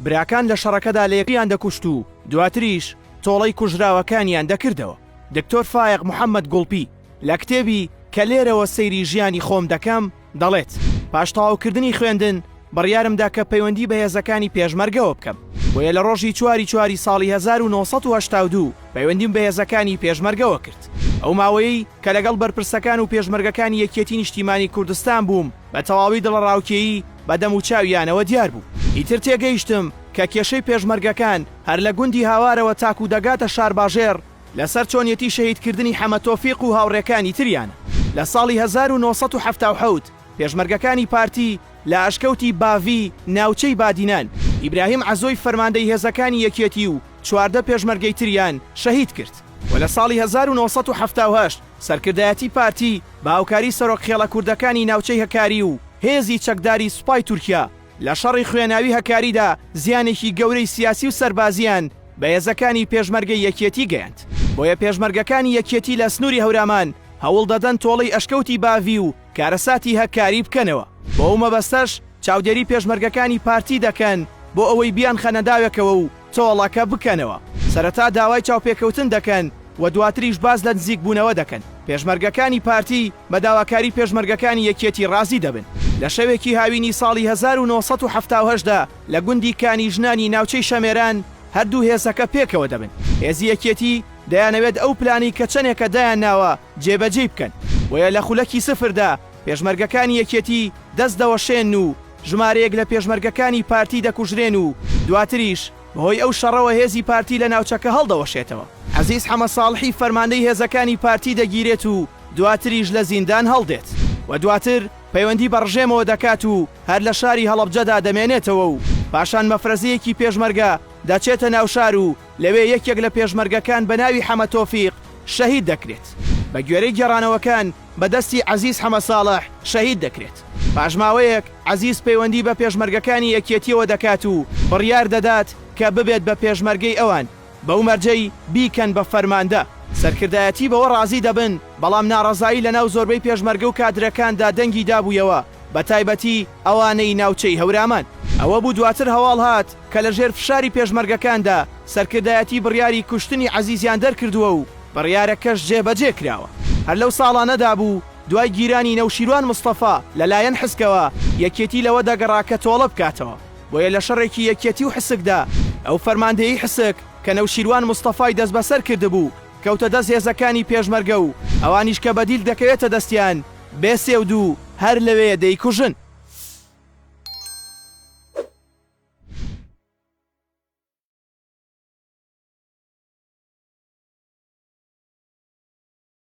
براکان لە شەڕەکەدا لە یەکیان دەکوشت و دواتریش تۆڵەی کوژراوەکانیان دەکردەوە. دکتۆر فایق محەممەد گوڵپی لە کتێبی کە لێرەوە سەیری ژیانی خۆم دەکەم دەڵێت پاش تەواوکردنی خوێندن بڕیارمدا کە پەیوەندی بە هێزەکانی پێشمەرگەوە بکەم. بۆیە لە ڕۆژی 4 ساڵی 1982 پەیوەندیم بە هێزەکانی پێشمەرگەوە کرد. ئەو ماوەیەی کە لەگەڵ بەرپرسەکان و پێشمەرگەکانی یەکێتی نیشتیمانی کوردستان بووم بە تەواوی دڵڕاوکێیی بەدەم و چاویانەوە دیار بوو. ئیتر تێگەیشتم کە کێشەی پێشمەرگەکان هەر لە گوندی هاوارەوە تاکو دەگاتە شارباژێر لەسەر چۆنیەتی شەهیدکردنی حەمە تۆفیق و هاوڕێکانی تریانە. لە ساڵی 1970 پێشمەرگەکانی پارتی لە ئاشکەوتی باڤی ناوچەی بادینان ئیبراهیم عەزۆی فەرماندەی هێزەکانی یەکێتی و 14 پێشمەرگەی تریان شەهید کرد. و لە ساڵی 1970 سەرکردایەتی پارتی بە هاوکاری سەرۆکخێڵە کوردەکانی ناوچەی هەکاری و هێزی چەکداری سوپای تورکیا لە شەڕی خوێناوی هەکاریدا زیانێکی گەورەی سیاسی و سەربازیان بە هێزەکانی پێشمەرگەی یەکێتی گەیاند. بۆیە پێشمەرگەکانی یەکێتی لە سنووری هەورامان هەوڵ دەدەن تۆڵەی ئەشکەوتی باڤی و کارەساتی هەکاری بکەنەوە. بۆ ئەو مەبەستەش چاودێری پێشمەرگەکانی پارتی دەکەن بۆ ئەوەی بیان خەنەداوێکەوە و تۆڵەکە بکەنەوە. سەرەتا داوای چاوپێکەوتن دەکەن و دواتریش باز لە نزیک بوونەوە دەکەن. پێشمەرگەکانی پارتی بە داواکاری پێشمەرگەکانی یەکێتی ڕازی دەبن. لە شەوێکی هاوینی ساڵی 1970دا لە گوندی کانیژنانی ناوچەی شەمێران هەردوو هێزەکە پێکەوە دەبن. هێزی یەکێتی دەیانەوێت ئەو پلانی کە چەندێکە دایان ناوە جێبەجێ بکەن. وەیە لە خولەکی سفردا پێشمەرگەکانی یەکێتی دەست دەوەشێن و ژمارەیەک لە پێشمەرگەکانی پارتی دەکوژرێن و دواتریش بەهۆی ئەو شەڕەوە هێزی پارتی لە ناوچەکە هەڵدەوەشێتەوە. عەزیز حەمە ساڵحی فەرماندەی هێزەکانی پارتی دەگیرێت و دواتریش لە زیندان هەڵدێت و دواتر پەیوەندی بە ڕژێمەوە دەکات و هەر لە شاری هەڵەبجەدا دەمێنێتەوە و پاشان مەفرەزەیەکی پێشمەرگە دەچێتە ناو شار و لەوێ یەکێک لە پێشمەرگەکان بە ناوی حەمە تۆفیق شەهید دەکرێت. بە گوێرەی گێڕانەوەکان بەدەستی عەزیز حەمە ساڵح شەهید دەکرێت. پاژماوەیەک عەزیز پەیوەندی بە پێشمەرگەکانی یەکێتیەوە دەکات و بڕیار دەدات کە ببێت بە پێشمەرگەی ئەوان بەو مەرجەی بیکەن بە فەرماندە. سەرکردایەتی بەوە ڕازی دەبن بەڵام ناڕەزایی لە ناو زۆربەی پێشمەرگە و کادرەکاندا دەنگی دابوویەوە بە تایبەتی ئەوانەی ناوچەی هەورامان. ئەوە بوو دواتر هەواڵ هات کە لە ژێر فشاری پێشمەرگەکاندا سەرکردایەتی بڕیاری کوشتنی عەزیزیان دەرکردووە و بڕیارەکەش جێبەجێ کراوە. هەر لەو ساڵانەدا بوو دوای گیرانی نەوشیروان مستەفا لەلایەن حسکەوە یەکێتی لەوە دەگەڕا کە تۆڵە بکاتەوە. بۆیە لە شەڕێکی یەکێتی و حسکدا ئەو فەرماندەیی حسک کە نەوشیروان مستەفای دەست بەسەر کردبوو کەوتە دەست هێزەکانی پێشمەرگە و ئەوانیش کە بەدیل دەکەوێتە دەستیان بێسێود و هەر لەوێ دەیکوژن.